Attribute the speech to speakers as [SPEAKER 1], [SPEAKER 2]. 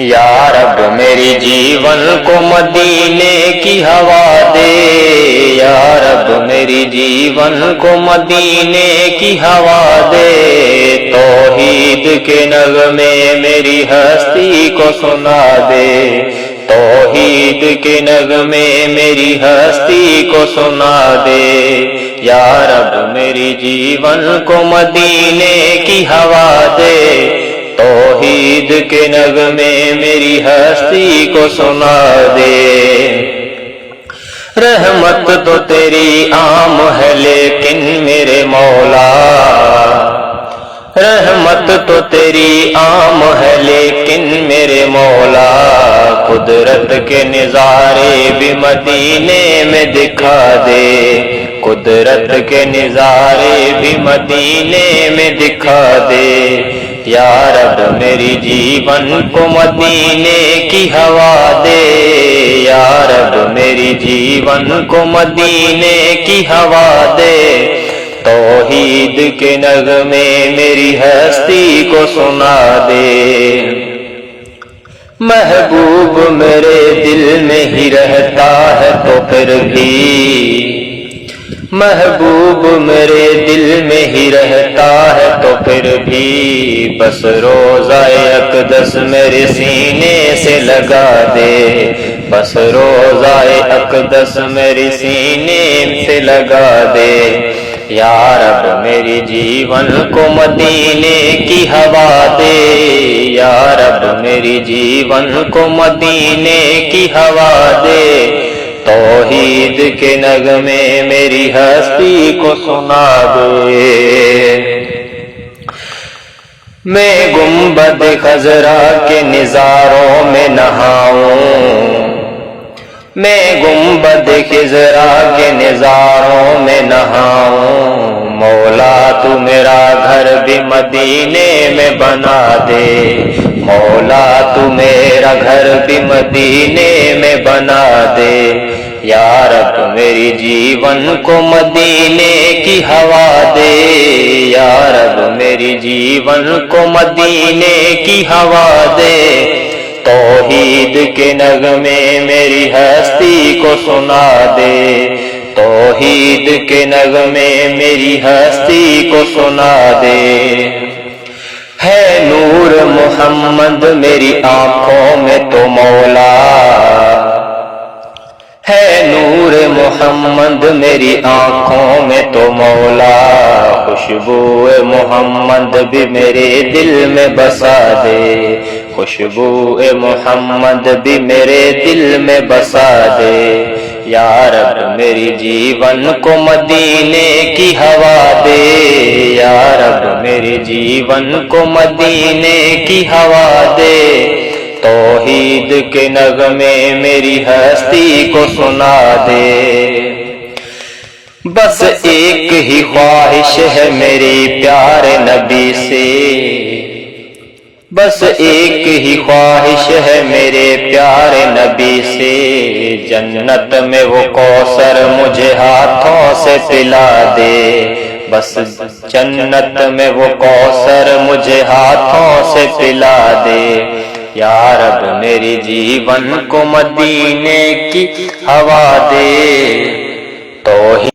[SPEAKER 1] یا رب میری جیون کو مدینے کی ہوا دے، یا رب میری جیون کو مدینے کی ہوا دے، توحید کے نغمے میری ہستی کو سنا دے، توحید کے نغمے میری ہستی کو سنا دے، یا رب میری جیون کو مدینے کی ہوا دے، توحید کے نغمے میری ہستی کو سنا دے۔ رحمت تو تیری عام ہے لیکن میرے مولا، رحمت تو تیری عام ہے لیکن میرے مولا، قدرت کے نظارے بھی مدینے میں دکھا دے، قدرت کے نظارے بھی مدینے میں دکھا دے، یا رب میری جیون کو مدینے کی ہوا دے، یا رب میری جیون کو مدینے کی ہوا دے، توحید کے نغمے میری ہستی کو سنا دے۔ محبوب میرے دل میں ہی رہتا ہے تو پھر بھی، محبوب میرے دل میں ہی رہتا ہے تو پھر بھی، بس روضہ اقدس میرے سینے سے لگا دے، بس روضہ اقدس میرے سینے سے لگا دے، یا رب میری جیون کو مدینے کی ہوا دے، یا رب میری جیون کو مدینے کی ہوا دے، توحید کے نغمے میری ہستی کو سنا دے۔ میں گنبد خضرا کے نظاروں میں نہاؤں، میں گنبد خضرا کے نظاروں میں نہاؤں، مولا تو میرا گھر بھی مدینے میں بنا دے، مولا تو میرا گھر بھی مدینے میں بنا دے، یا رب میری جیون کو مدینے کی ہوا دے، یا رب میری جیون کو مدینے کی ہوا دے، توحید کے نغمے میری ہستی کو سنا دے، توحید کے نغمے میری ہستی کو سنا دے۔ ہے نور محمد میری آنکھوں میں تو مولا، ہے نور محمد میری آنکھوں میں تو مولا، خوشبو محمد بھی میرے دل میں بسا دے، خوشبو محمد بھی میرے دل میں بسا دے، یا رب میری جیون کو مدینے کی ہوا دے، یا رب میری جیون کو مدینے کی ہوا دے، توحید کے نغمے میری ہستی کو سنا دے۔ بس ایک ہی خواہش ہے میری پیارے نبی سے، بس ایک ہی خواہش ہے میرے پیارے نبی سے، جنت میں وہ کوثر مجھے ہاتھوں سے پلا دے، بس جنت میں وہ کوثر مجھے ہاتھوں سے پلا دے، یا رب میری جیون کو مدینے کی ہوا دے، توحید